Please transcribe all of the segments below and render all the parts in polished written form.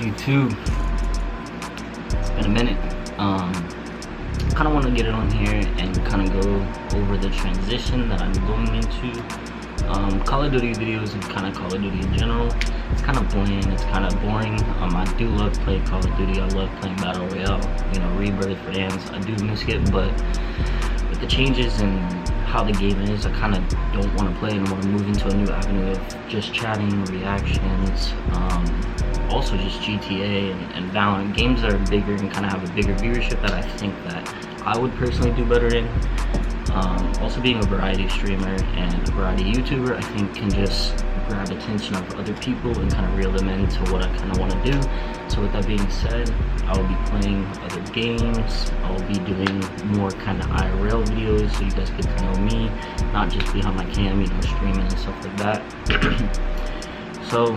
YouTube. It's been a minute. Kind of want to get it on here and kind of go over the transition that I'm going into. Call of Duty videos and kind of Call of Duty in general. It's kind of bland, it's kind of boring. I do love playing Call of Duty. I love playing Battle Royale, you know, Rebirth, Rams. I do miss it, but with the changes and how the game is, I kind of don't want to play and want to move into a new avenue of just chatting, reactions, also just GTA and Valorant, games that are bigger and kind of have a bigger viewership that I think that I would personally do better in. Also being a variety streamer and a variety YouTuber, I think can just grab attention of other people and kind of reel them into what I kind of want to do. So with that being said, I will be playing other games. I will be doing more kind of IRL videos so you guys get to know me, not just behind my cam, you know, streaming and stuff like that. So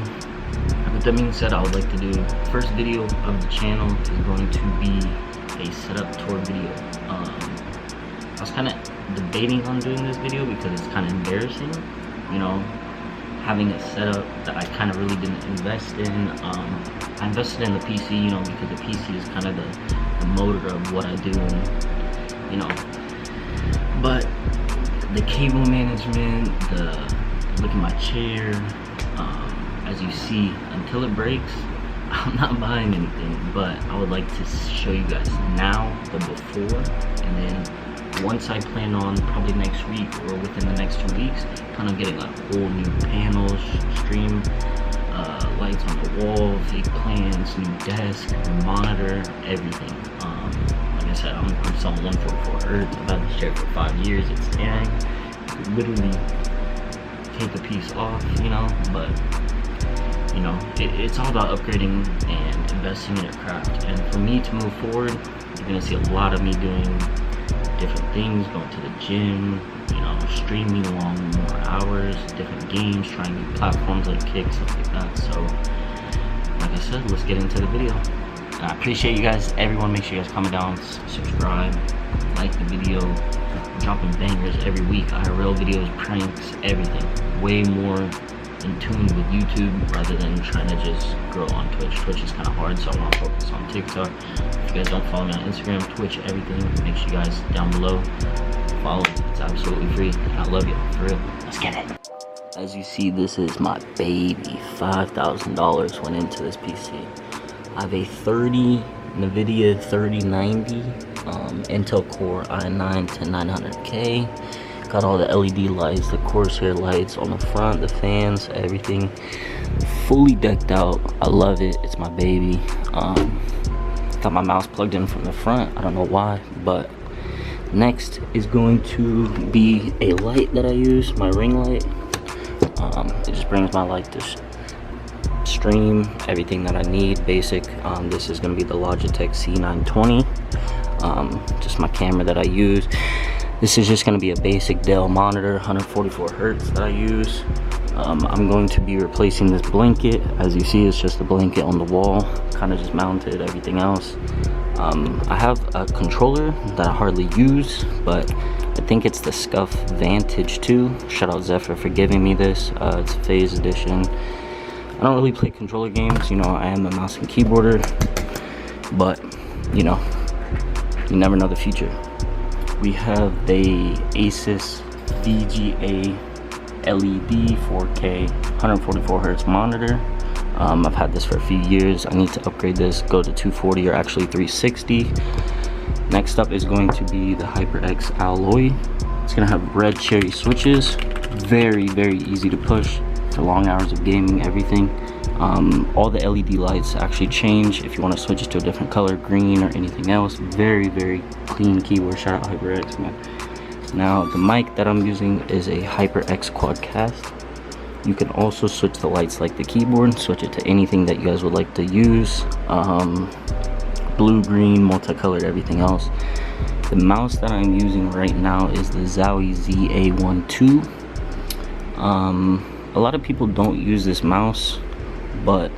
with that being said, I would like to do first video of the channel is going to be a setup tour video. I was kind of debating on doing this video because it's kind of embarrassing, you know, having a setup that I kind of really didn't invest in. I invested in the PC, you know, because the PC is kind of the motor of what I do, and, you know, but the cable management, look at my chair, as you see, until it breaks, I'm not buying anything, but I would like to show you guys now the before, and then once I plan on probably next week or within the next 2 weeks, kind of getting a whole new panel, stream, lights on the wall, fake plans, new desk, monitor, everything. Like I said, I'm selling 144 Hz. I've had this chair for 5 years. It's tearing. You could literally take a piece off, you know, but you know, it's all about upgrading and investing in your craft. And for me to move forward, you're gonna see a lot of me doing different things, going to the gym, you know, streaming along more hours, different games, trying new platforms like Kick, stuff like that. So, like I said, let's get into the video. I appreciate you guys. Everyone, make sure you guys comment down, subscribe, like the video. I'm dropping bangers every week. IRL videos, pranks, everything. Way more in tune with YouTube rather than trying to just grow on Twitch. Twitch is kind of hard, so I want to focus on TikTok. If you guys don't follow me on Instagram, Twitch, everything, make sure you guys down below follow. It's absolutely free. I love you, for real. Let's get it. As you see, this is my baby. $5,000 went into this PC. I have a NVIDIA 3090 Intel Core i9-10900K. Got all the LED lights, the Corsair lights on the front, the fans, everything fully decked out. I love it. It's my baby. Got my mouse plugged in from the front. I don't know why, but next is going to be a light that I use, my ring light. It just brings my light to stream everything that I need, basic. This is going to be the Logitech C920. Just my camera that I use. This is just going to be a basic Dell monitor, 144 Hz that I use. I'm going to be replacing this blanket. As you see, it's just a blanket on the wall, kind of just mounted, everything else. I have a controller that I hardly use, but I think it's the Scuf Vantage 2. Shout out Zephyr for giving me this. It's a Phase Edition. I don't really play controller games, you know, I am a mouse and keyboarder, but, you know, you never know the future. We have the Asus VGA LED 4K 144 Hz monitor. I've had this for a few years. I need to upgrade this, go to 240 or actually 360. Next up is going to be the HyperX Alloy. It's gonna have red cherry switches. Very, very easy to push for long hours of gaming, everything. All the LED lights actually change if you want to switch it to a different color, green or anything else. Very, very clean keyboard. Shout out HyperX, man. Now the mic that I'm using is a HyperX Quadcast. You can also switch the lights like the keyboard, switch it to anything that you guys would like to use. Blue, green, multicolored, everything else. The mouse that I'm using right now is the Zowie ZA12. A lot of people don't use this mouse, but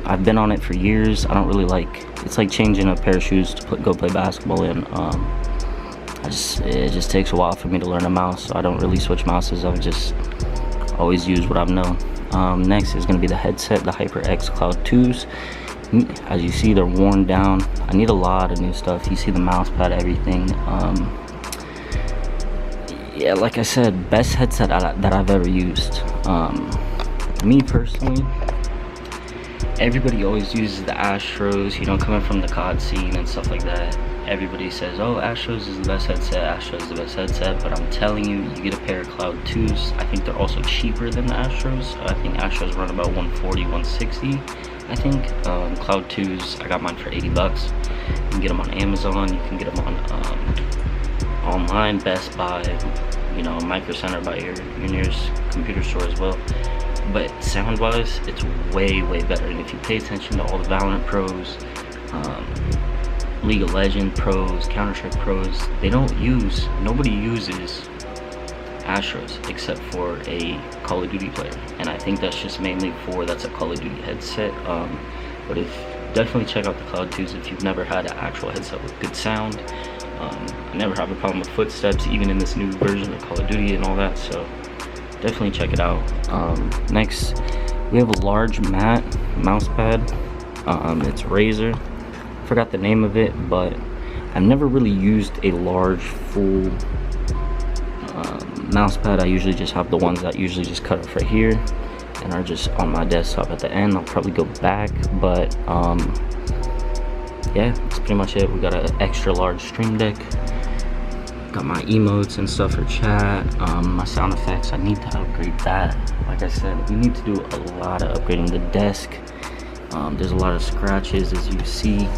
I've been on it for years. I don't really like, it's like changing a pair of shoes to go play basketball in. It just takes a while for me to learn a mouse, so I don't really switch mouses. I've just always used what I've known. Next is going to be the headset, the HyperX Cloud 2s. As you see, they're worn down. I need a lot of new stuff. You see the mouse pad, everything. Yeah, like I said, best headset that I've ever used. Me personally, everybody always uses the Astros, you know, coming from the COD scene and stuff like that. Everybody says, oh, Astros is the best headset, Astros is the best headset, but I'm telling you, you get a pair of Cloud 2s. I think they're also cheaper than the Astros. I think Astros run about 140, 160. I think Cloud 2s, I got mine for 80 bucks. You can get them on Amazon, you can get them on online, Best Buy, you know, Micro Center by your nearest computer store as well. But sound wise, it's way better. And if you pay attention to all the Valorant pros, League of Legends pros, Counter-Strike pros, nobody uses Astros except for a Call of Duty player, and I think that's just mainly that's a Call of Duty headset. But definitely check out the Cloud 2s if you've never had an actual headset with good sound. I never have a problem with footsteps, even in this new version of Call of Duty and all that, so definitely check it out. Next, we have a large matte mouse pad. It's Razer. Forgot the name of it, but I've never really used a large full mouse pad. I usually just have the ones that usually just cut off right here and are just on my desktop at the end. I'll probably go back, but yeah, that's pretty much it. We got an extra large Stream Deck. Got my emotes and stuff for chat. My sound effects, I need to upgrade that. Like I said, we need to do a lot of upgrading the desk. There's a lot of scratches, as you see.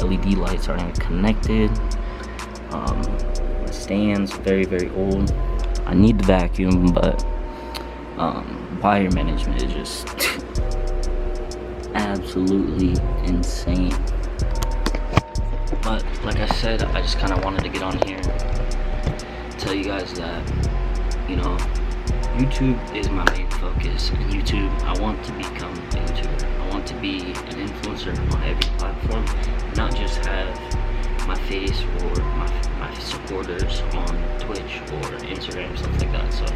LED lights aren't connected. The stand's very old. I need the vacuum, but wire management is just absolutely insane. But like I said, I just kind of wanted to get on here and tell you guys that, you know, YouTube is my main focus. And YouTube, I want to become a YouTuber. I want to be an influencer on every platform, not just have my face or my supporters on Twitch or Instagram, stuff like that. So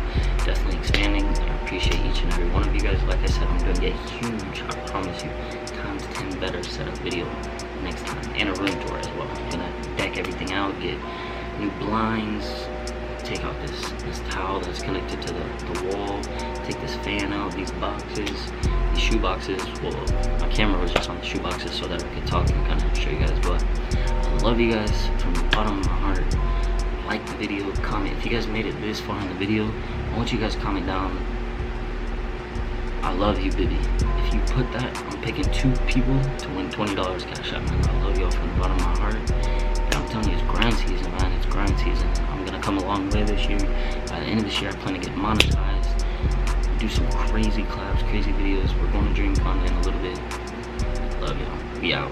definitely expanding. I appreciate each and every one of you guys. Like I said, I'm going to get huge, I promise you, times 10 better setup video next time, and a room tour as well. I'm going to deck everything out, get new blinds, take out this towel that's connected to the wall, take this fan out, these boxes, these shoe boxes. Well, my camera was just on the shoe boxes so that I could talk and kind of show you guys, but I love you guys from the bottom of my heart. Like the video, comment. If you guys made it this far in the video, I want you guys to comment down, I love you, Bibby. If you put that, I'm picking 2 people to win $20 cash out, man. I love y'all from the bottom of my heart. And I'm telling you, it's grind season, man. It's grind season. I'm gonna come a long way this year. By the end of this year, I plan to get monetized, do some crazy collabs, crazy videos. We're going to DreamCon in a little bit. Love y'all. We out.